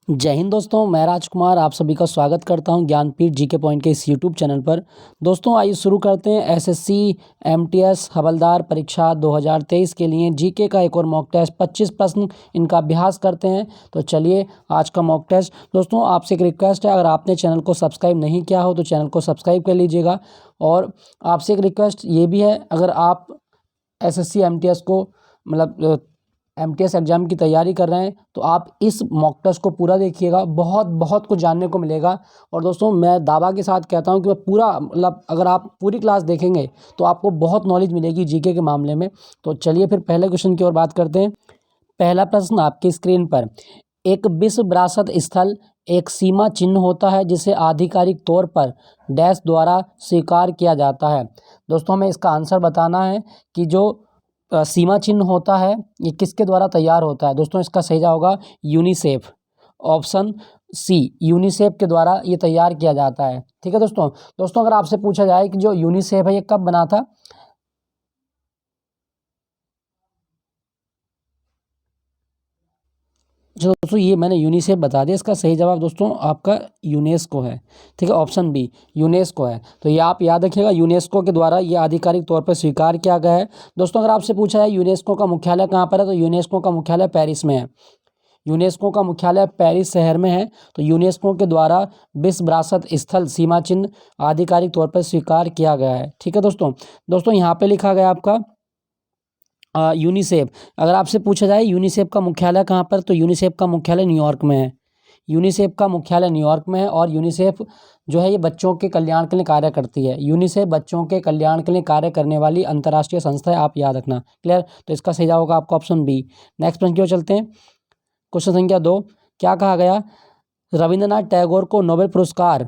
जय हिंद दोस्तों, मैं राजकुमार आप सभी का स्वागत करता हूं ज्ञानपीठ जीके पॉइंट के इस यूट्यूब चैनल पर। दोस्तों आइए शुरू करते हैं एसएससी एमटीएस हवलदार परीक्षा 2023 के लिए जीके का एक और मॉक टेस्ट 25 प्रश्न इनका अभ्यास करते हैं। तो चलिए आज का मॉक टेस्ट। दोस्तों आपसे एक रिक्वेस्ट है, अगर आपने चैनल को सब्सक्राइब नहीं किया हो तो चैनल को सब्सक्राइब कर लीजिएगा। और आपसे एक रिक्वेस्ट ये भी है, अगर आप एसएससी एमटीएस को मतलब एमटीएस एग्ज़ाम की तैयारी कर रहे हैं तो आप इस मॉक टेस्ट को पूरा देखिएगा, बहुत बहुत कुछ जानने को मिलेगा। और दोस्तों मैं दावा के साथ कहता हूं कि मैं पूरा अगर आप पूरी क्लास देखेंगे तो आपको बहुत नॉलेज मिलेगी जीके के मामले में। तो चलिए फिर पहले क्वेश्चन की ओर बात करते हैं। पहला प्रश्न आपकी स्क्रीन पर, एक विश्व विरासत स्थल एक सीमा चिन्ह होता है जिसे आधिकारिक तौर पर डैश द्वारा स्वीकार किया जाता है। दोस्तों हमें इसका आंसर बताना है कि जो सीमा चिन्ह होता है ये किसके द्वारा तैयार होता है। दोस्तों इसका सही जवाब होगा यूनिसेफ, ऑप्शन सी, यूनिसेफ के द्वारा ये तैयार किया जाता है। ठीक है दोस्तों अगर आपसे पूछा जाए कि जो यूनिसेफ है ये कब बना था, जो दोस्तों ये मैंने यूनिसेफ बता दिया, इसका सही जवाब दोस्तों आपका यूनेस्को है। ठीक है, ऑप्शन बी यूनेस्को है। तो ये आप याद रखिएगा, यूनेस्को के द्वारा ये आधिकारिक तौर पर स्वीकार किया गया है। दोस्तों अगर आपसे पूछा है यूनेस्को का मुख्यालय कहाँ पर है, तो यूनेस्को का मुख्यालय पेरिस में है। यूनेस्को का मुख्यालय पेरिस शहर में है। तो यूनेस्को के द्वारा विश्व विरासत स्थल सीमा चिन्ह आधिकारिक तौर पर स्वीकार किया गया है। ठीक है दोस्तों यहाँ पे लिखा गया आपका यूनिसेफ। अगर आपसे पूछा जाए यूनिसेफ का मुख्यालय कहाँ पर, तो यूनिसेफ का मुख्यालय न्यूयॉर्क में है। यूनिसेफ का मुख्यालय न्यूयॉर्क में है। और यूनिसेफ जो है ये बच्चों के कल्याण के लिए कार्य करती है। यूनिसेफ बच्चों के कल्याण के लिए कार्य करने वाली अंतर्राष्ट्रीय संस्था है, आप याद रखना। क्लियर, तो इसका सही जवाब होगा आपका ऑप्शन बी। नेक्स्ट प्रश्न की ओर चलते हैं। क्वेश्चन संख्या 2, क्या कहा गया, रविंद्रनाथ टैगोर को नोबेल पुरस्कार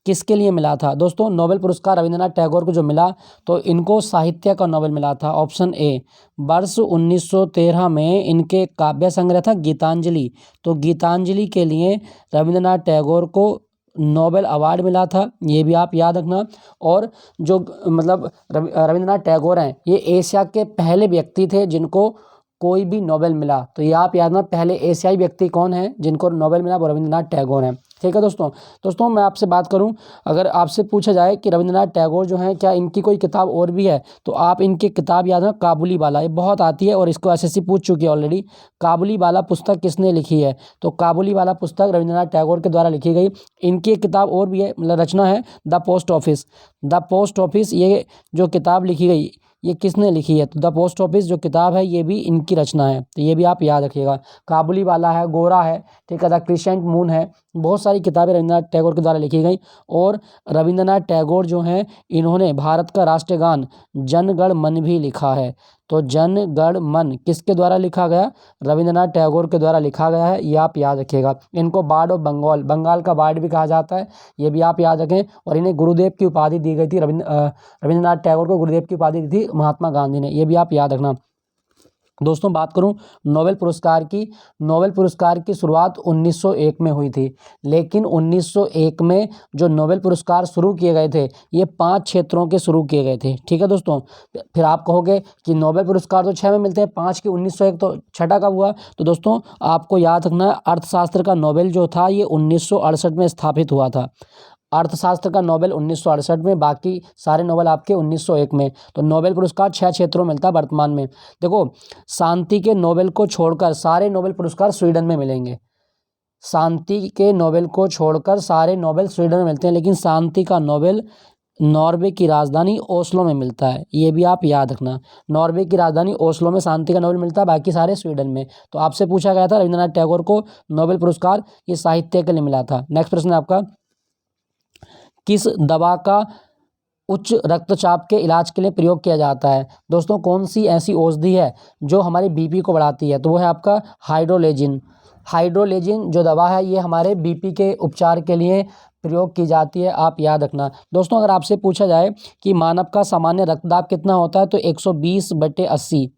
किसके लिए मिला था। दोस्तों नोबेल पुरस्कार रविंद्रनाथ टैगोर को जो मिला तो इनको साहित्य का नोबेल मिला था। ऑप्शन ए, वर्ष 1913 में इनके काव्य संग्रह था गीतांजलि। तो गीतांजलि के लिए रविंद्रनाथ टैगोर को नोबेल अवार्ड मिला था, ये भी आप याद रखना। और जो रविंद्रनाथ टैगोर हैं ये एशिया के पहले व्यक्ति थे जिनको कोई भी नोबेल मिला। तो ये आप याद रखना, पहले एशियाई व्यक्ति कौन है जिनको नोबेल मिला, वो रविंद्रनाथ टैगोर हैं। ठीक है दोस्तों मैं आपसे बात करूं, अगर आपसे पूछा जाए कि रविंद्रनाथ टैगोर जो हैं क्या इनकी कोई किताब और भी है, तो आप इनकी किताब याद रखना काबुली वाला, ये बहुत आती है और इसको एसएससी पूछ चुकी है ऑलरेडी। काबुली वाला पुस्तक किसने लिखी है, तो काबुली वाला पुस्तक रविंद्रनाथ टैगोर के द्वारा लिखी गई। इनकी एक किताब और भी है, रचना है the post office. The post office ये जो किताब लिखी गई ये किसने लिखी है, तो द पोस्ट ऑफिस जो किताब है ये भी इनकी रचना है। तो ये भी आप याद रखिएगा, काबुली वाला है, गोरा है, ठीक है, द क्रिसेंट मून है, बहुत सारी किताबें रविंद्रनाथ टैगोर के द्वारा लिखी गई। और रविंद्रनाथ टैगोर जो हैं इन्होंने भारत का राष्ट्रीय गान जन गण मन भी लिखा है। तो जन गण मन किसके द्वारा लिखा गया, रविंद्रनाथ टैगोर के द्वारा लिखा गया है, ये आप याद रखिएगा। इनको बार्ड ऑफ बंगाल, बंगाल का बार्ड भी कहा जाता है, ये भी आप याद रखें। और इन्हें गुरुदेव की उपाधि दी गई थी, रविंद्रनाथ टैगोर को गुरुदेव की उपाधि दी थी महात्मा गांधी ने, ये भी आप याद रखना। दोस्तों बात करूं नोबेल पुरस्कार की, नोबेल पुरस्कार की शुरुआत 1901 में हुई थी। लेकिन 1901 में जो नोबेल पुरस्कार शुरू किए गए थे ये 5 क्षेत्रों के शुरू किए गए थे। ठीक है दोस्तों, फिर आप कहोगे कि नोबेल पुरस्कार तो 6 में मिलते हैं, 5 की 1901 तो छठा कब हुआ। तो दोस्तों आपको याद रखना अर्थशास्त्र का नोबेल जो था ये 1968 में स्थापित हुआ था। अर्थशास्त्र का नोबेल 1968 में, बाकी सारे नोबेल आपके 1901 में। तो नोबेल पुरस्कार 6 क्षेत्रों में मिलता है वर्तमान में। देखो शांति के नोबेल को छोड़कर सारे नोबेल पुरस्कार स्वीडन में मिलेंगे। शांति के नोबेल को छोड़कर सारे नोबेल स्वीडन में मिलते हैं, लेकिन शांति का नोबेल नॉर्वे की राजधानी ओस्लो में मिलता है, ये भी आप याद रखना। नॉर्वे की राजधानी ओस्लो में शांति का नोबेल मिलता है, बाकी सारे स्वीडन में। तो आपसे पूछा गया था रविंद्रनाथ टैगोर को नोबेल पुरस्कार ये साहित्य के लिए मिला था। नेक्स्ट प्रश्न है आपका, किस दवा का उच्च रक्तचाप के इलाज के लिए प्रयोग किया जाता है। दोस्तों कौन सी ऐसी औषधि है जो हमारे बीपी को बढ़ाती है, तो वो है आपका हाइड्रोलेजिन। हाइड्रोलेजिन जो दवा है ये हमारे बीपी के उपचार के लिए प्रयोग की जाती है, आप याद रखना। दोस्तों अगर आपसे पूछा जाए कि मानव का सामान्य रक्तदाब कितना होता है, तो 120/80,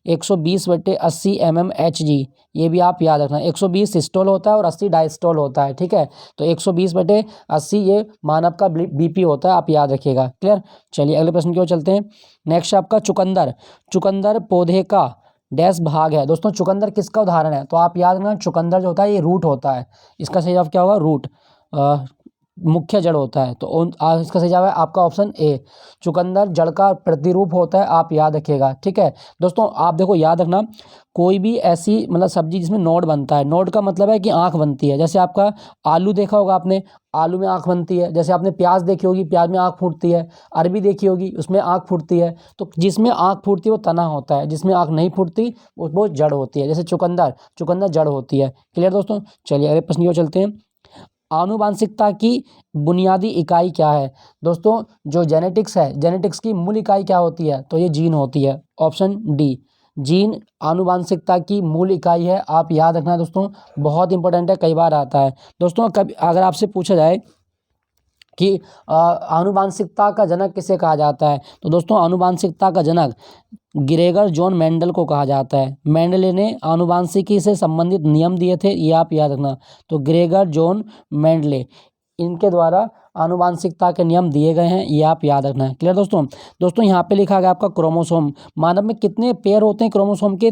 120/80 mmHg, ये भी आप याद रखना। 120 सिस्टोल होता है और 80 डायस्टोल होता है। ठीक है, तो 120/80 ये मानव का बीपी होता है, आप याद रखिएगा। क्लियर, चलिए अगले प्रश्न की ओर चलते हैं। नेक्स्ट आपका चुकंदर, चुकंदर पौधे का डैश भाग है। दोस्तों चुकंदर किसका उदाहरण है? तो आप याद रखना, चुकंदर जो होता है ये रूट होता है। इसका सही जवाब क्या होगा? रूट, मुख्य जड़ होता है। तो इसका सही जवाब है आपका ऑप्शन ए, चुकंदर जड़ का प्रतिरूप होता है, आप याद रखिएगा। ठीक है दोस्तों, आप देखो याद रखना, कोई भी ऐसी मतलब सब्जी जिसमें नोड बनता है, नोड का मतलब है कि आँख बनती है। जैसे आपका आलू देखा होगा आपने, आलू में आँख बनती है। जैसे आपने प्याज देखी होगी, प्याज में आँख फूटती है। अरबी देखी होगी, उसमें आँख फूटती है। तो जिसमें आँख फूटती है वो तना होता है, जिसमें आँख नहीं फूटती वो जड़ होती है। जैसे चुकंदर, चुकंदर जड़ होती है। क्लियर दोस्तों? चलिए अगले प्रश्न की ओर चलते हैं। आनुवांशिकता की बुनियादी इकाई क्या है? दोस्तों जो जेनेटिक्स है, जेनेटिक्स की मूल इकाई क्या होती है? तो ये जीन होती है। ऑप्शन डी, जीन आनुवांशिकता की मूल इकाई है, आप याद रखना दोस्तों, बहुत इंपॉर्टेंट है, कई बार आता है। दोस्तों कभी अगर आपसे पूछा जाए कि आनुवांशिकता का जनक किसे कहा जाता है, तो दोस्तों आनुवांशिकता का जनक ग्रेगर जॉन मेंडल को कहा जाता है। मेंडल ने आनुवांशिकी से संबंधित नियम दिए थे, ये आप याद रखना। तो ग्रेगर जॉन मेंडले, इनके द्वारा आनुवांशिकता के नियम दिए गए हैं, ये आप याद रखना है। क्लियर दोस्तों? दोस्तों यहाँ पे लिखा गया आपका क्रोमोसोम, मानव में कितने पेयर होते हैं क्रोमोसोम के?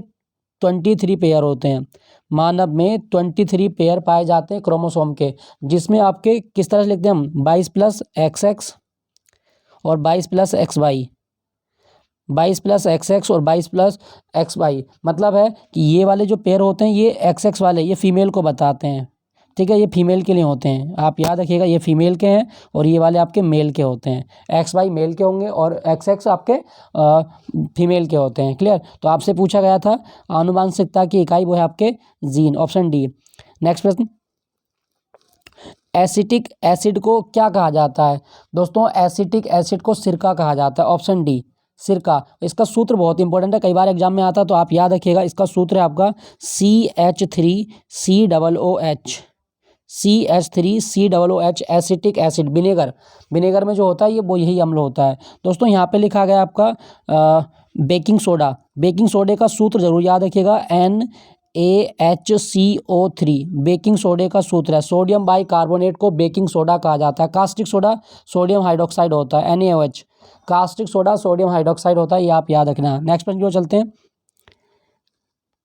23 पेयर होते हैं। मानव में 23 पेयर पाए जाते हैं क्रोमोसोम के, जिसमें आपके किस तरह से लिखते हैं हम? 22+XX और 22+XY, 22+XX और 22+XY। मतलब है कि ये वाले जो पेयर होते हैं, ये XX वाले ये फीमेल को बताते हैं। ठीक है, ये फीमेल के लिए होते हैं, आप याद रखिएगा, ये फीमेल के हैं और ये वाले आपके मेल के होते हैं। XY मेल के होंगे और XX आपके फीमेल के होते हैं। क्लियर? तो आपसे पूछा गया था आनुवांशिकता की इकाई, वो है आपके जीन। Option D. नेक्स्ट प्रश्न, एसिटिक एसिड को क्या कहा जाता है? दोस्तों एसिटिक एसिड को सिरका कहा जाता है। ऑप्शन डी, सिरका। इसका सूत्र बहुत इंपॉर्टेंट है, कई बार एग्जाम में आता है, तो आप याद रखिएगा। इसका सूत्र है आपका CH3COOH, CH3COOH, acetic acid. Vinegar, vinegar में जो होता है ये वो यही अम्ल होता है। दोस्तों यहाँ पे लिखा गया आपका बेकिंग सोडा, बेकिंग सोडे का सूत्र जरूर याद रखिएगा, NaHCO3, बेकिंग सोडे का सूत्र है। सोडियम बाइकार्बोनेट को बेकिंग सोडा कहा जाता है। कास्टिक सोडा सोडियम हाइड्रोक्साइड होता है, NaOH। Caustic soda sodium hydroxide होता है, ये आप याद रखना है। नेक्स्ट प्रश्न की ओर चलते हैं।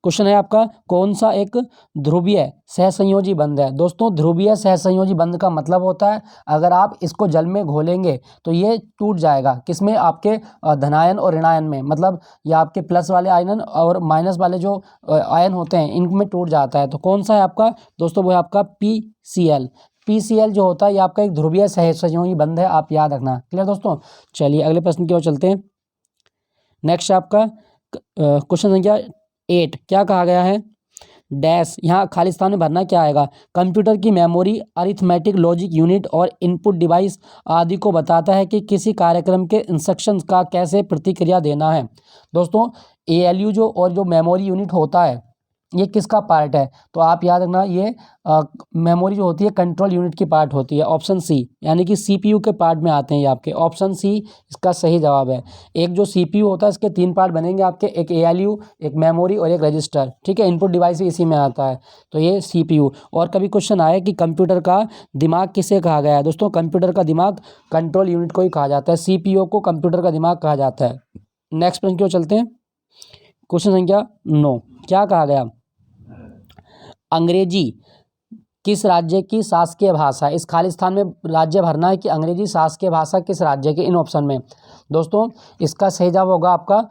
क्वेश्चन है आपका, कौन सा एक ध्रुवीय सहसंयोजी बंध है? दोस्तों ध्रुवीय सहसंयोजी बंध का मतलब होता है, अगर आप इसको जल में घोलेंगे तो ये टूट जाएगा। किसमें? आपके धनायन और ऋणायन में, मतलब ये आपके प्लस वाले आयन और माइनस वाले जो आयन होते हैं, इनमें टूट जाता है। तो कौन सा है आपका? दोस्तों वो है आपका PCl। PCl जो होता है ये आपका एक ध्रुवीय सहसंयोजी बंध है, आप याद रखना। क्लियर दोस्तों? चलिए अगले प्रश्न की ओर चलते हैं। नेक्स्ट आपका क्वेश्चन संख्या 8, क्या कहा गया है? डैश, यहाँ खालिस्तान में भरना क्या आएगा? कंप्यूटर की मेमोरी, अरिथमेटिक लॉजिक यूनिट और इनपुट डिवाइस आदि को बताता है कि किसी कार्यक्रम के इंस्ट्रक्शंस का कैसे प्रतिक्रिया देना है। दोस्तों ALU जो और जो मेमोरी यूनिट होता है, ये किसका पार्ट है? तो आप याद रखना, ये मेमोरी जो होती है कंट्रोल यूनिट की पार्ट होती है। ऑप्शन सी, यानी कि CPU के पार्ट में आते हैं ये आपके। ऑप्शन सी इसका सही जवाब है। एक जो CPU होता है इसके 3 पार्ट बनेंगे आपके, एक ALU, एक मेमोरी और एक रजिस्टर। ठीक है, इनपुट डिवाइस भी इसी में आता है, तो ये CPU। और कभी क्वेश्चन आए कि कंप्यूटर का दिमाग किसे कहा गया है? दोस्तों कंप्यूटर का दिमाग कंट्रोल यूनिट को ही कहा जाता है, CPU को कंप्यूटर का दिमाग कहा जाता है। नेक्स्ट प्रश्न की ओर चलते हैं। क्वेश्चन संख्या 9, क्या कहा गया? अंग्रेजी किस राज्य की शासकीय भाषा है? इस खालिस्तान में राज्य भरना है कि अंग्रेजी शासकीय भाषा किस राज्य की, इन ऑप्शन में। दोस्तों इसका सही जवाब होगा आपका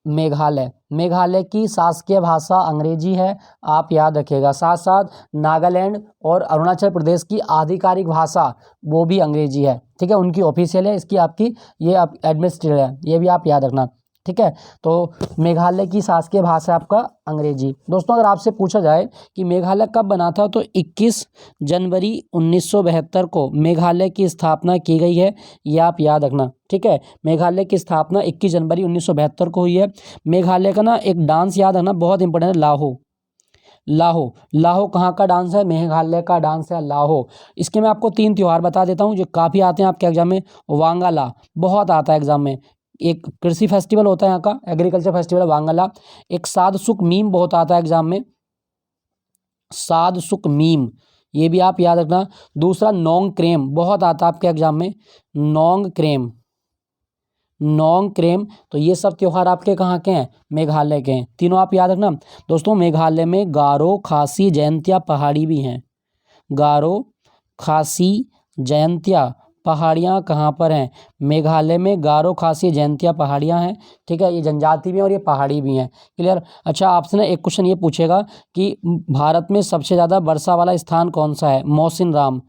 मेघालय। मेघालय की शासकीय भाषा अंग्रेजी है, आप याद रखिएगा। साथ साथ नागालैंड और अरुणाचल प्रदेश की आधिकारिक भाषा वो भी अंग्रेजी है। ठीक है, उनकी ऑफिशियल है, इसकी आपकी ये आप एडमिनिस्ट्रेटिव है, ये भी आप याद रखना। ठीक है, तो मेघालय की शासकीय भाषा आपका अंग्रेजी। दोस्तों अगर आपसे पूछा जाए कि मेघालय कब बना था, तो 21 जनवरी 1972 को मेघालय की स्थापना की गई है, ये आप याद रखना। ठीक है, मेघालय की स्थापना 21 जनवरी 1972 को हुई है। मेघालय का ना एक डांस याद रखना, बहुत इंपॉर्टेंट है, लाहो। लाहो, लाहो कहाँ का डांस है? मेघालय का डांस है लाहो। इसके मैं आपको 3 त्यौहार बता देता हूँ जो काफ़ी आते हैं आपके एग्जाम में। वांगाला बहुत आता है एग्जाम में, एक कृषि फेस्टिवल होता है यहाँ का, एग्रीकल्चर फेस्टिवल वांगाला। एक साद सुक मीम बहुत आता है एग्जाम में, साद सुक मीम, ये भी आप याद रखना। दूसरा नोंग क्रेम बहुत आता है आपके एग्जाम में, नोंग क्रेम, नोंगक्रेम। तो ये सब त्यौहार आपके कहाँ के हैं? मेघालय के हैं। तीनों आप याद रखना। दोस्तों मेघालय में गारो, खासी, जयंतिया पहाड़ी भी हैं। गारो, खासी, जयंतिया पहाड़ियाँ कहाँ पर हैं? मेघालय में गारो, खासी, जयंतिया पहाड़ियाँ हैं। ठीक है, ये जनजाति भी हैं और ये पहाड़ी भी हैं। क्लियर। अच्छा, आपसे ना एक क्वेश्चन ये पूछेगा कि भारत में सबसे ज़्यादा वर्षा वाला स्थान कौन सा है? मौसिन राम।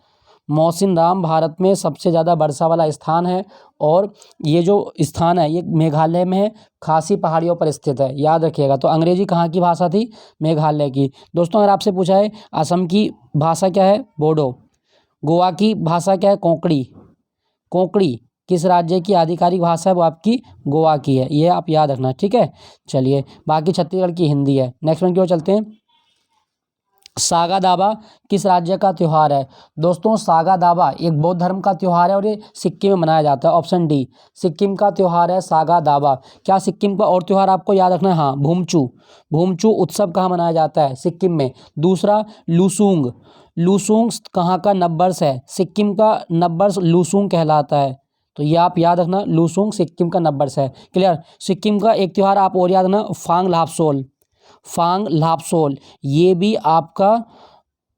मौसिन राम भारत में सबसे ज़्यादा वर्षा वाला स्थान है और ये जो स्थान है ये मेघालय में है, खासी पहाड़ियों पर स्थित है, याद रखिएगा। तो अंग्रेजी कहाँ की भाषा थी? मेघालय की। दोस्तों अगर आपसे पूछा है असम की भाषा क्या है? बोडो। गोवा की भाषा क्या है? कोंकणी। कोंकणी किस राज्य की आधिकारिक भाषा है? वो आपकी गोवा की है, ये आप याद रखना। ठीक है, चलिए बाकी छत्तीसगढ़ की हिंदी है। नेक्स्ट वन की ओर चलते हैं। सागा दावा किस राज्य का त्योहार है? दोस्तों सागा दावा एक बौद्ध धर्म का त्योहार है और ये सिक्किम में मनाया जाता है। ऑप्शन डी, सिक्किम का त्योहार है सागा दावा। क्या सिक्किम का और त्योहार आपको याद रखना है? हाँ, भूमचू। भूमचू उत्सव कहाँ मनाया जाता है? सिक्किम में। दूसरा लुसूंग। लुसूंग कहाँ का नववर्ष है? सिक्किम का नववर्ष लुसूंग कहलाता है। तो ये आप याद रखना, लुसूंग सिक्किम का नववर्ष है। क्लियर। सिक्किम का एक त्योहार आप और याद रखना, फांग लापसोल। फांग लापसोल ये भी आपका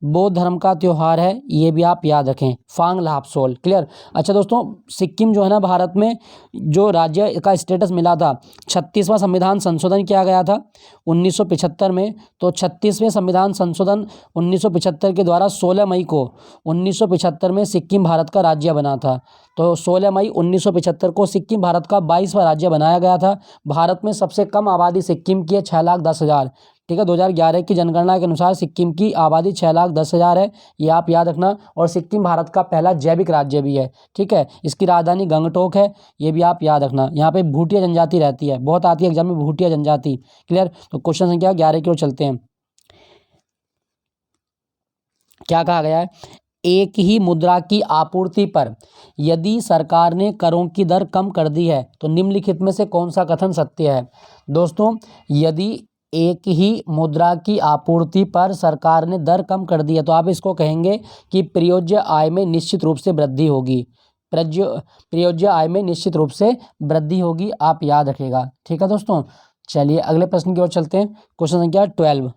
बौद्ध धर्म का त्योहार है, ये भी आप याद रखें, फांग लापसोल। क्लियर। अच्छा दोस्तों, सिक्किम जो है ना भारत में जो राज्य का स्टेटस मिला था, 36वां संविधान संशोधन किया गया था 1975 में। तो 36वें संविधान संशोधन 1975 के द्वारा 16 मई को 1975 में सिक्किम भारत का राज्य बना था। तो 16 मई 1975 को सिक्किम भारत का 22वां राज्य बनाया गया था। भारत में सबसे कम आबादी सिक्किम की है, 6,10,000। ठीक है, 2011 की जनगणना के अनुसार सिक्किम की आबादी 6,10,000 है, ये आप याद रखना। और सिक्किम भारत का पहला जैविक राज्य भी है। ठीक है, इसकी राजधानी गंगटोक है, ये भी आप याद रखना। यहाँ पे भूटिया जनजाति रहती है, बहुत आती है एग्जाम में भूटिया जनजाति। क्लियर। तो क्वेश्चन संख्या 11 की ओर चलते हैं। क्या कहा गया है? एक ही मुद्रा की आपूर्ति पर यदि सरकार ने करों की दर कम कर दी है तो निम्नलिखित में से कौन सा कथन सत्य है? दोस्तों यदि एक ही मुद्रा की आपूर्ति पर सरकार ने दर कम कर दी है तो आप इसको कहेंगे कि प्रयोज्य आय में निश्चित रूप से वृद्धि होगी। प्रयोज्य आय में निश्चित रूप से वृद्धि होगी, आप याद रखिएगा। ठीक है दोस्तों, चलिए अगले प्रश्न की ओर चलते हैं। क्वेश्चन संख्या 12।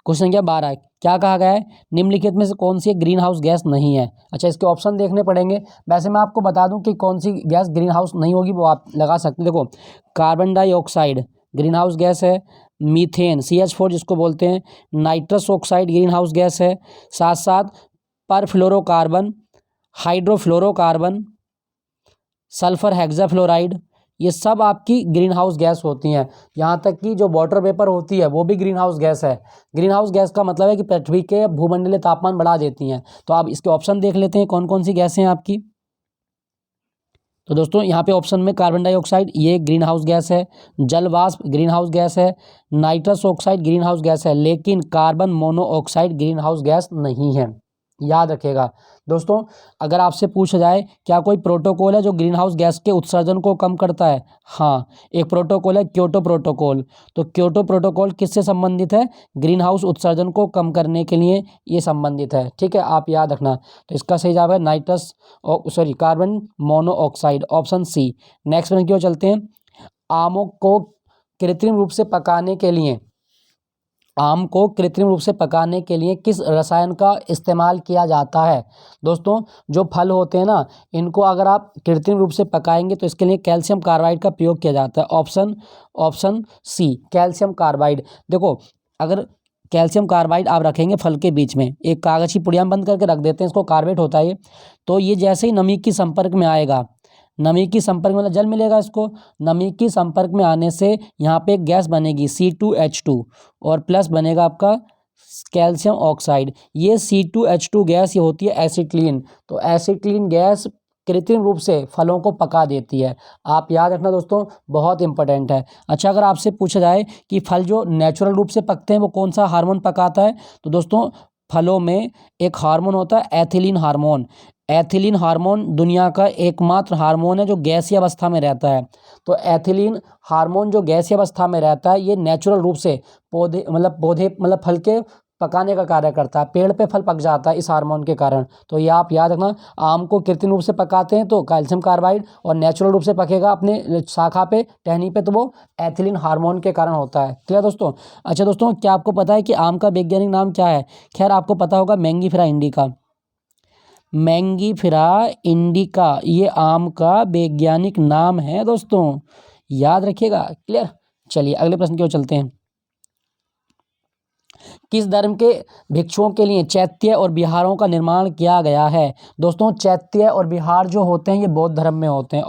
क्वेश्चन संख्या 12 क्या कहा गया है? निम्नलिखित में से कौन सी ग्रीन हाउस गैस नहीं है? अच्छा, इसके ऑप्शन देखने पड़ेंगे। वैसे मैं आपको बता दूं कि कौन सी गैस ग्रीन हाउस नहीं होगी, वो आप लगा सकते हैं। देखो, carbon dioxide green house gas है, मीथेन CH4 जिसको बोलते हैं, nitrous oxide green house gas है, साथ साथ परफ्लोरोकार्बन, हाइड्रोफ्लोरोकार्बन, सल्फर हेक्साफ्लोराइड, ये सब आपकी ग्रीन हाउस गैस होती हैं। यहाँ तक कि जो वाटर वेपर होती है वो भी ग्रीन हाउस गैस है। ग्रीन हाउस गैस का मतलब है कि पृथ्वी के भूमंडलीय तापमान बढ़ा देती हैं। तो आप इसके ऑप्शन देख लेते हैं कौन कौन सी गैसें हैं आपकी। तो दोस्तों यहाँ पे ऑप्शन में कार्बन डाइऑक्साइड ये ग्रीन हाउस गैस है, जल वाष्प ग्रीन हाउस गैस है, nitrous oxide green house gas है, लेकिन carbon monoxide green house gas नहीं है, याद रखिएगा। दोस्तों अगर आपसे पूछा जाए क्या कोई प्रोटोकॉल है जो ग्रीन हाउस गैस के उत्सर्जन को कम करता है? हाँ, एक प्रोटोकॉल है क्योटो प्रोटोकॉल। तो क्योटो प्रोटोकॉल किससे संबंधित है? ग्रीन हाउस उत्सर्जन को कम करने के लिए ये संबंधित है। ठीक है, आप याद रखना। तो इसका सही जवाब है carbon monoxide, option C. Next प्रश्न की ओर चलते हैं। आमों को कृत्रिम रूप से पकाने के लिए आम को कृत्रिम रूप से पकाने के लिए किस रसायन का इस्तेमाल किया जाता है? दोस्तों जो फल होते हैं ना, इनको अगर आप कृत्रिम रूप से पकाएंगे तो इसके लिए कैल्शियम कार्बाइड का प्रयोग किया जाता है। Option C, calcium carbide. देखो, अगर कैल्शियम कार्बाइड आप रखेंगे फल के बीच में, एक कागज़ की पुड़िया में बंद करके रख देते हैं, इसको कार्बेट होता है ये। तो ये जैसे ही नमी के संपर्क में आएगा, नमी की संपर्क में मतलब जल मिलेगा इसको, नमी की संपर्क में आने से यहाँ पे एक गैस बनेगी C2H2 और प्लस बनेगा आपका कैल्शियम ऑक्साइड। ये C2H2 गैस ये होती है एसिटिलीन। तो एसिटिलीन गैस कृत्रिम रूप से फलों को पका देती है, आप याद रखना दोस्तों, बहुत इंपॉर्टेंट है। अच्छा, अगर आपसे पूछा जाए कि फल जो नेचुरल रूप से पकते हैं वो कौन सा हार्मोन पकाता है, तो दोस्तों फलों में एक हार्मोन होता है एथिलीन हार्मोन। एथिलीन हार्मोन दुनिया का एकमात्र हार्मोन है जो गैसीय अवस्था में रहता है। तो एथिलीन हार्मोन जो गैसीय अवस्था में रहता है ये नेचुरल रूप से पौधे मतलब फल के पकाने का कार्य करता है। पेड़ पे फल पक जाता है इस हार्मोन के कारण। तो ये आप याद रखना, आम को कृत्रिम रूप से पकाते हैं तो कैल्शियम कार्बाइड, और नेचुरल रूप से पकेगा अपने शाखा पे, टहनी पे, तो वो एथिलीन हार्मोन के कारण होता है। क्लियर दोस्तों। अच्छा दोस्तों, क्या आपको पता है कि आम का वैज्ञानिक नाम क्या है? खैर आपको पता होगा, मैंगीफेरा इंडिका। मैंगीफेरा इंडिका ये आम का वैज्ञानिक नाम है दोस्तों, याद रखिएगा। क्लियर। चलिए अगले प्रश्न की ओर चलते हैं। किस धर्म के भिक्षुओं के लिए चैत्य और विहारों का निर्माण किया गया है? दोस्तों चैत्य और विहार जो होते हैं ये बौद्ध धर्म में होते हैं।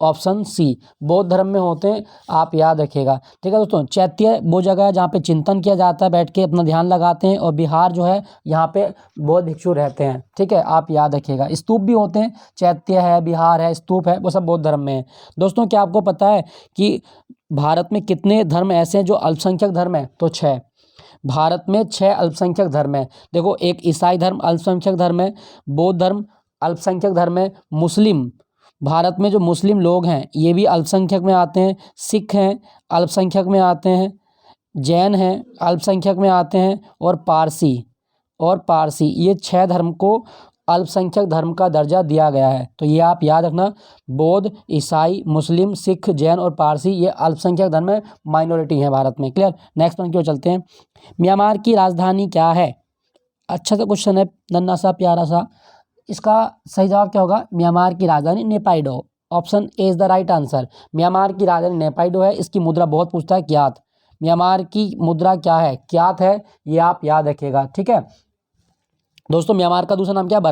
ऑप्शन सी, बौद्ध धर्म में होते हैं, आप याद रखिएगा। ठीक है दोस्तों, चैत्य वो जगह है जहाँ पे चिंतन किया जाता है, बैठ के अपना ध्यान लगाते हैं, और विहार जो है यहाँ पे बौद्ध भिक्षु रहते हैं। ठीक है, आप याद रखिएगा। स्तूप भी होते हैं, चैत्य है, विहार है, स्तूप है, वो सब बौद्ध धर्म में है। दोस्तों क्या आपको पता है कि भारत में कितने धर्म ऐसे हैं जो अल्पसंख्यक धर्म है? तो 6। भारत में 6 अल्पसंख्यक धर्म है। देखो, एक ईसाई धर्म अल्पसंख्यक धर्म है, बौद्ध धर्म अल्पसंख्यक धर्म है, मुस्लिम, भारत में जो मुस्लिम लोग हैं ये भी अल्पसंख्यक में आते हैं, सिख हैं अल्पसंख्यक में आते हैं, जैन हैं अल्पसंख्यक में आते हैं, और पारसी ये 6 धर्म को अल्पसंख्यक धर्म का दर्जा दिया गया है। तो ये आप याद रखना, बौद्ध, ईसाई, मुस्लिम, सिख, जैन और पारसी ये अल्पसंख्यक धर्म में माइनॉरिटी है भारत में। क्लियर। नेक्स्ट प्रश्न की ओर चलते हैं। म्यांमार की राजधानी क्या है? अच्छा सा क्वेश्चन है, नन्ना सा प्यारा सा। इसका सही जवाब क्या होगा? म्यांमार की राजधानी Naypyidaw. Option A is the right answer. Myanmar की राजधानी नेपाइडो है। इसकी मुद्रा बहुत पूछता है, क्यात। म्यांमार की मुद्रा क्या है? क्यात है, ये आप याद रखिएगा। ठीक है दोस्तों, म्यांमार का दूसरा नाम क्या है?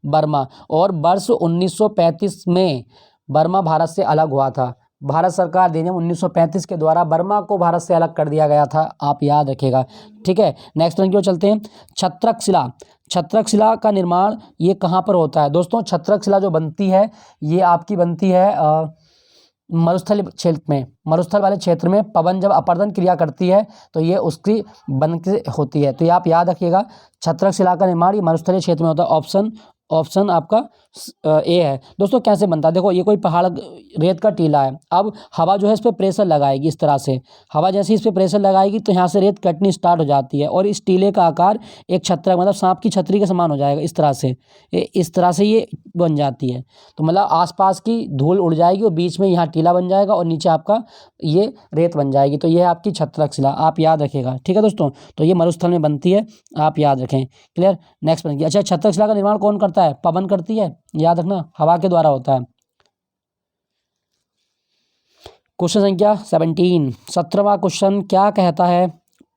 बर्मा। और वर्ष 1935 में बर्मा भारत से अलग हुआ था। भारत सरकार अधिनियम 1935 के द्वारा बर्मा को भारत से अलग कर दिया गया था, आप याद रखिएगा। ठीक है, नेक्स्ट प्रश्न की ओर चलते हैं। छत्रक शिला का निर्माण ये कहाँ पर होता है? दोस्तों छत्रक शिला जो बनती है ये आपकी बनती है मरुस्थल क्षेत्र में, मरुस्थल वाले क्षेत्र में पवन जब अपर्दन क्रिया करती है तो ये उसकी बन के होती है। तो ये आप याद रखिएगा, छत्रक शिला का निर्माण ये मरुस्थलीय क्षेत्र में होता है। ऑप्शन आपका ए है। दोस्तों कैसे बनता है? देखो, ये कोई पहाड़ रेत का टीला है। अब हवा जो है इस पर प्रेशर लगाएगी, इस तरह से हवा जैसे इस पर प्रेशर लगाएगी तो यहाँ से रेत कटनी स्टार्ट हो जाती है, और इस टीले का आकार एक छत्रक मतलब सांप की छतरी के समान हो जाएगा। इस तरह से ये बन जाती है। तो मतलब आसपास की धूल उड़ जाएगी और बीच में यहाँ टीला बन जाएगा और नीचे आपका ये रेत बन जाएगी। तो ये है आपकी छत्रक शिला, आप याद रखिएगा। ठीक है दोस्तों, तो ये मरुस्थल में बनती है, आप याद रखें। क्लियर। नेक्स्ट प्रश्न। अच्छा, छत्रक शिला का निर्माण कौन करता है? पवन करती है, याद रखना, हवा के द्वारा होता है। क्वेश्चन संख्या 17वां क्वेश्चन क्या कहता है?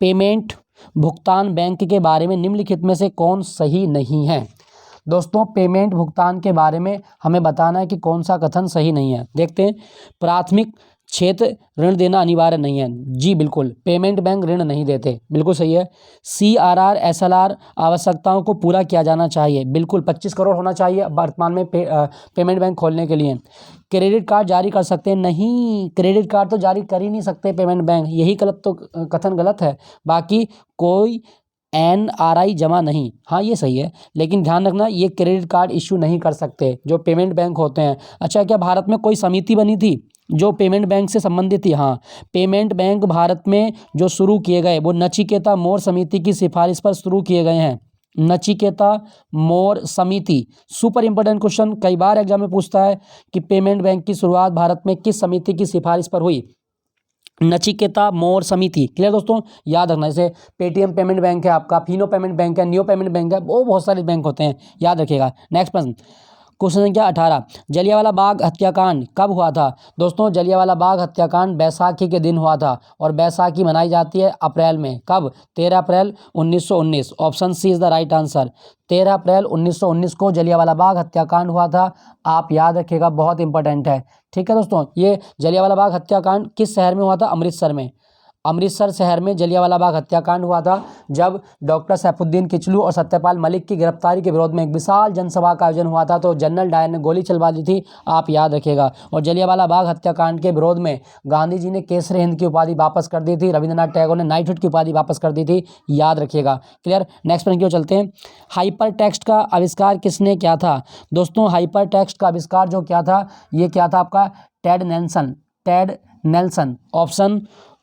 पेमेंट भुगतान बैंक के बारे में निम्नलिखित में से कौन सही नहीं है? दोस्तों पेमेंट भुगतान के बारे में हमें बताना है कि कौन सा कथन सही नहीं है। देखते हैं। प्राथमिक क्षेत्र ऋण देना अनिवार्य नहीं है। जी बिल्कुल, पेमेंट बैंक ऋण नहीं देते, बिल्कुल सही है। CRR SLR आवश्यकताओं को पूरा किया जाना चाहिए, बिल्कुल 25 करोड़ होना चाहिए वर्तमान में पेमेंट बैंक खोलने के लिए। क्रेडिट कार्ड जारी कर सकते हैं? नहीं, क्रेडिट कार्ड तो जारी कर ही नहीं सकते पेमेंट बैंक, यही गलत तो कथन गलत है। बाकी कोई NRI जमा नहीं, हाँ ये सही है, लेकिन ध्यान रखना ये क्रेडिट कार्ड इश्यू नहीं कर सकते जो पेमेंट बैंक होते हैं। अच्छा, क्या भारत में कोई समिति बनी थी जो पेमेंट बैंक से संबंधित थी? हाँ, पेमेंट बैंक भारत में जो शुरू किए गए वो नचिकेता मोर समिति की सिफारिश पर शुरू किए गए हैं। नचिकेता मोर समिति, सुपर इंपॉर्टेंट क्वेश्चन, कई बार एग्जाम में पूछता है कि पेमेंट बैंक की शुरुआत भारत में किस समिति की सिफारिश पर हुई? नचिकेता मोर समिति। क्लियर दोस्तों, याद रखना। जैसे पेटीएम पेमेंट बैंक है आपका, फिनो पेमेंट बैंक है, नियो पेमेंट बैंक है, वो बहुत सारे बैंक होते हैं, याद रखिएगा। नेक्स्ट प्रश्न, क्वेश्चन संख्या 18। जलियांवाला बाग हत्याकांड कब हुआ था? दोस्तों जलियांवाला बाग हत्याकांड बैसाखी के दिन हुआ था, और बैसाखी मनाई जाती है अप्रैल में। कब? 13 April 1919। Option C is the right answer. 13 April 1919 को जलियांवाला बाग हत्याकांड हुआ था, आप याद रखिएगा, बहुत इंपॉर्टेंट है। ठीक है दोस्तों, ये जलियांवाला बाग हत्याकांड किस शहर में हुआ था? अमृतसर में। अमृतसर शहर में जलियांवाला बाग हत्याकांड हुआ था, जब डॉक्टर सैफुद्दीन किचलू और सत्यपाल मलिक की गिरफ्तारी के विरोध में एक विशाल जनसभा का आयोजन हुआ था। तो जनरल डायर ने गोली चलवा दी थी, आप याद रखिएगा। और जलियांवाला बाग हत्याकांड के विरोध में गांधी जी ने केसरी हिंद की उपाधि वापस कर दी थी, रविंद्रनाथ टैगोर ने नाइटहुड की उपाधि वापस कर दी थी, याद रखिएगा। क्लियर। नेक्स्ट प्रश्न की ओर चलते हैं। हाइपर टेक्स्ट का आविष्कार किसने किया था? दोस्तों हाइपर टेक्स्ट का आविष्कार जो क्या था, ये क्या था आपका? Ted Nelson.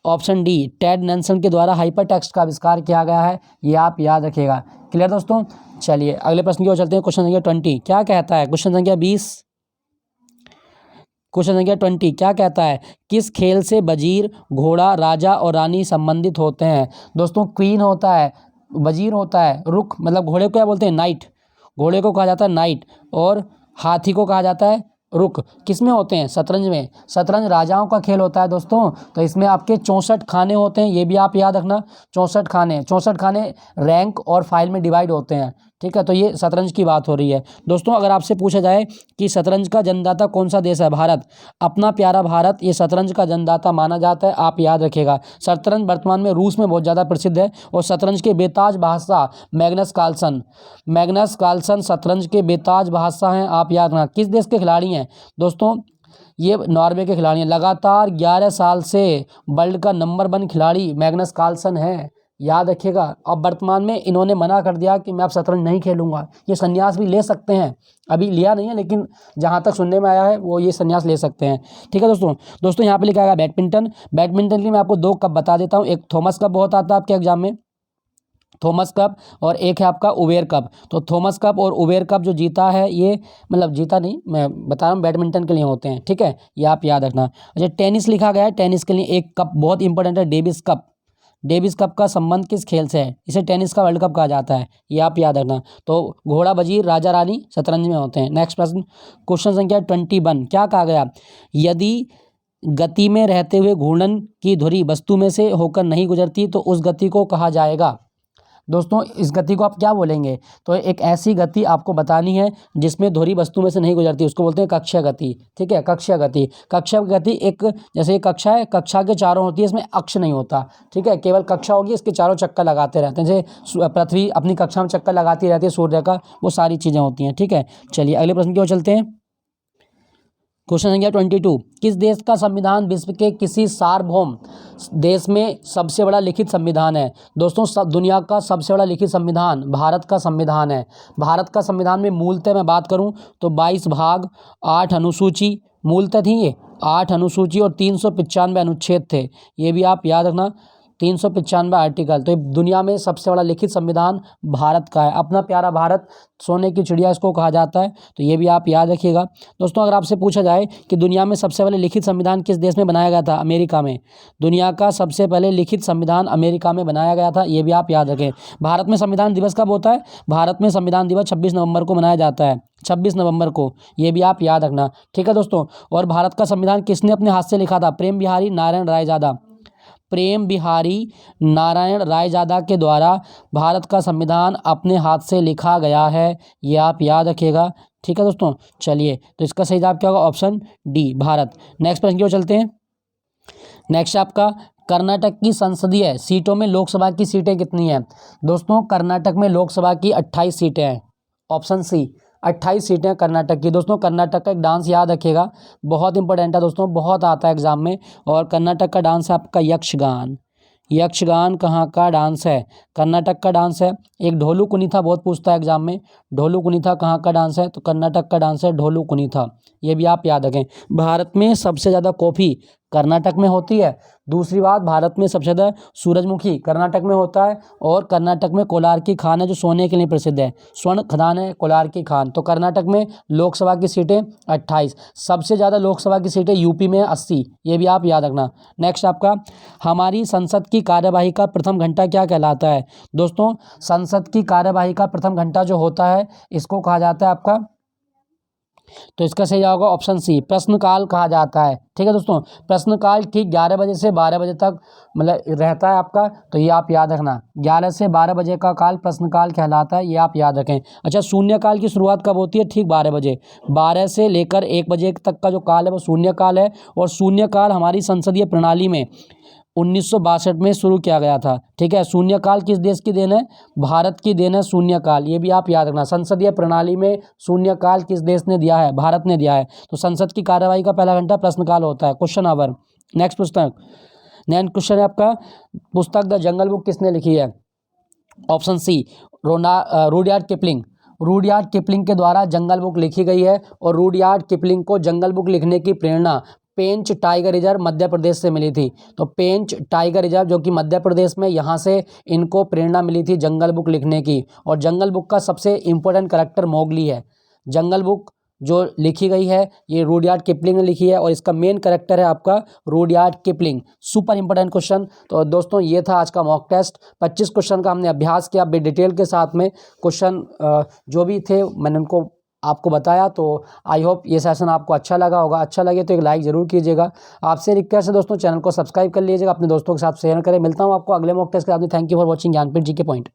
Option D, Ted Nelson के द्वारा हाइपरटेक्स्ट का आविष्कार किया गया है। ये आप याद रखिएगा। क्लियर दोस्तों। चलिए अगले प्रश्न की ओर चलते हैं। क्वेश्चन संख्या 20 क्या कहता है? क्वेश्चन संख्या 20, क्वेश्चन संख्या 20 क्या कहता है? किस खेल से वजीर, घोड़ा, राजा और रानी संबंधित होते हैं? दोस्तों क्वीन होता है, वजीर होता है, रुख मतलब घोड़े को क्या बोलते हैं? नाइट। घोड़े को कहा जाता है नाइट, और हाथी को कहा जाता है रुख। किस में होते हैं? शतरंज में। शतरंज राजाओं का खेल होता है दोस्तों। तो इसमें आपके 64 खाने होते हैं, ये भी आप याद रखना। 64 खाने, 64 खाने रैंक और फाइल में डिवाइड होते हैं। ठीक है, तो ये शतरंज की बात हो रही है दोस्तों। अगर आपसे पूछा जाए कि शतरंज का जन्मदाता कौन सा देश है? भारत। अपना प्यारा भारत ये शतरंज का जन्मदाता माना जाता है, आप याद रखिएगा। शतरंज वर्तमान में रूस में बहुत ज़्यादा प्रसिद्ध है, और शतरंज के बेताज बादशाह मैग्नस कार्लसन, मैग्नस कार्लसन शतरंज के बेताज बादशाह हैं, आप याद रखना। किस देश के खिलाड़ी हैं दोस्तों? ये नॉर्वे के खिलाड़ी हैं। लगातार 11 साल से वर्ल्ड का नंबर 1 खिलाड़ी मैग्नस कार्लसन है, याद रखिएगा। अब वर्तमान में इन्होंने मना कर दिया कि मैं अब शतरंज नहीं खेलूंगा। ये संन्यास भी ले सकते हैं, अभी लिया नहीं है, लेकिन जहां तक सुनने में आया है वो ये संन्यास ले सकते हैं। ठीक है दोस्तों यहाँ पे लिखा गया बैडमिंटन। बैडमिंटन की मैं आपको 2 कप बता देता हूँ। एक थॉमस कप बहुत आता है आपके एग्जाम में, थॉमस कप, और एक है आपका उबेर कप। तो थॉमस कप और उबेर कप जो जीता है, ये मतलब जीता नहीं, मैं बता रहा हूँ बैडमिंटन के लिए होते हैं। ठीक है, ये आप याद रखना। अच्छा टेनिस लिखा गया है, टेनिस के लिए एक कप बहुत इंपॉर्टेंट है, डेविस कप। डेविस कप का संबंध किस खेल से है? इसे टेनिस का वर्ल्ड कप कहा जाता है, ये आप याद रखना। तो घोड़ा, वजीर, राजा, रानी शतरंज में होते हैं। नेक्स्ट प्रश्न, क्वेश्चन संख्या 21 क्या कहा गया? यदि गति में रहते हुए घूर्णन की धुरी वस्तु में से होकर नहीं गुजरती तो उस गति को कहा जाएगा। दोस्तों इस गति को आप क्या बोलेंगे? तो एक ऐसी गति आपको बतानी है जिसमें धुरी वस्तु में से नहीं गुजरती, उसको बोलते हैं कक्षीय गति। ठीक है, कक्षीय गति। कक्षीय गति एक, जैसे ये कक्षा है, कक्षा के चारों होती है, इसमें अक्ष नहीं होता। ठीक है, केवल कक्षा होगी, इसके चारों चक्कर लगाते रहते हैं। जैसे पृथ्वी अपनी कक्षा में चक्कर लगाती रहती है सूर्य का, वो सारी चीज़ें होती हैं। ठीक है, चलिए अगले प्रश्न की ओर चलते हैं। क्वेश्चन संख्या 22 किस देश का संविधान विश्व के किसी सार्वभौम देश में सबसे बड़ा लिखित संविधान है? दोस्तों दुनिया का सबसे बड़ा लिखित संविधान भारत का संविधान है। भारत का संविधान में मूलतः मैं बात करूं तो 22 भाग, 8 अनुसूची मूलतः थी, ये 8 अनुसूची और 395 अनुच्छेद थे, ये भी आप याद रखना। 395 आर्टिकल। तो दुनिया में सबसे बड़ा लिखित संविधान भारत का है। अपना प्यारा भारत, सोने की चिड़िया इसको कहा जाता है, तो ये भी आप याद रखिएगा। दोस्तों अगर आपसे पूछा जाए कि दुनिया में सबसे पहले लिखित संविधान किस देश में बनाया गया था? अमेरिका में। दुनिया का सबसे पहले लिखित संविधान अमेरिका में बनाया गया था, ये भी आप याद रखें। भारत में संविधान दिवस कब होता है? भारत में संविधान दिवस 26 नवंबर को मनाया जाता है, 26 नवंबर को, ये भी आप याद रखना। ठीक है दोस्तों, और भारत का संविधान किसने अपने हाथ से लिखा था? प्रेम बिहारी नारायण रायजादा। प्रेम बिहारी नारायण रायजादा के द्वारा भारत का संविधान अपने हाथ से लिखा गया है, ये आप याद रखिएगा। ठीक है दोस्तों, चलिए तो इसका सही जवाब क्या होगा? Option D, Bharat. नेक्स्ट प्रश्न की ओर चलते हैं। नेक्स्ट आपका कर्नाटक की संसदीय सीटों में लोकसभा की सीटें कितनी हैं? दोस्तों कर्नाटक में लोकसभा की 28 सीटें हैं, ऑप्शन सी 28 सीटें कर्नाटक की। दोस्तों कर्नाटक का एक डांस याद रखिएगा, बहुत इंपॉर्टेंट है दोस्तों, बहुत आता है एग्जाम में। और कर्नाटक का डांस है आपका यक्षगान। यक्षगान कहाँ का डांस है? कर्नाटक का डांस है। एक ढोलू कुनीथा बहुत पूछता है एग्जाम में, ढोलू कुनीथा कहाँ का डांस है? तो कर्नाटक का डांस है ढोलू कुनीथा, ये भी आप याद रखें। भारत में सबसे ज़्यादा कॉफ़ी कर्नाटक में होती है। दूसरी बात, भारत में सबसे ज़्यादा सूरजमुखी कर्नाटक में होता है, और कर्नाटक में कोलार की खान है जो सोने के लिए प्रसिद्ध है, स्वर्ण खदान है कोलार की खान। तो कर्नाटक में लोकसभा की सीटें 28, सबसे ज़्यादा लोकसभा की सीटें यूपी में 80, ये भी आप याद रखना। नेक्स्ट आपका हमारी संसद की कार्यवाही का प्रथम घंटा क्या कहलाता है? दोस्तों संसद की कार्यवाही का प्रथम घंटा जो होता है इसको कहा जाता है आपका, तो इसका सही होगा ऑप्शन सी, प्रश्नकाल कहा जाता है। ठीक है दोस्तों, प्रश्नकाल ठीक 11 बजे से 12 बजे तक मतलब रहता है आपका, तो ये आप याद रखना। 11 से 12 बजे का काल प्रश्नकाल कहलाता है, ये आप याद रखें। अच्छा शून्यकाल की शुरुआत कब होती है? ठीक 12 बजे, 12 से लेकर 1 बजे तक का जो काल है वो शून्यकाल है। और शून्यकाल हमारी संसदीय प्रणाली में 1962 में शुरू किया गया था। ठीक है, शून्यकाल किस देश की देन है? भारत की देन है शून्यकाल, ये भी आप याद रखना। संसदीय प्रणाली में शून्यकाल किस देश ने दिया है? भारत ने दिया है। तो संसद की कार्यवाही का पहला घंटा प्रश्नकाल होता है। क्वेश्चन आवर नेक्स्ट पुस्तक, नेक्स्ट क्वेश्चन है आपका, पुस्तक द जंगल बुक किसने लिखी है? ऑप्शन सी, रुडयार्ड किपलिंग। रुडयार्ड किपलिंग के द्वारा जंगल बुक लिखी गई है, और रुडयार्ड किपलिंग को जंगल बुक लिखने की प्रेरणा पेंच टाइगर रिजर्व मध्य प्रदेश से मिली थी। तो पेंच टाइगर रिजर्व जो कि मध्य प्रदेश में, यहाँ से इनको प्रेरणा मिली थी जंगल बुक लिखने की। और जंगल बुक का सबसे इम्पोर्टेंट कैरेक्टर मोगली है। जंगल बुक जो लिखी गई है ये रुडयार्ड किपलिंग ने लिखी है और इसका मेन कैरेक्टर है आपका Rudyard Kipling. Super important question. तो दोस्तों ये था आज का मॉक टेस्ट। 25 क्वेश्चन का हमने अभ्यास किया डिटेल के साथ में। क्वेश्चन जो भी थे मैंने उनको आपको बताया। तो आई होप ये सेशन आपको अच्छा लगा होगा। अच्छा लगे तो एक लाइक ज़रूर कीजिएगा। आपसे रिक्वेस्ट है दोस्तों, चैनल को सब्सक्राइब कर लीजिएगा, अपने दोस्तों के साथ शेयर करें। मिलता हूँ आपको अगले मॉक टेस्ट के साथ में। Thank you for watching Gyanpeeth ji के पॉइंट।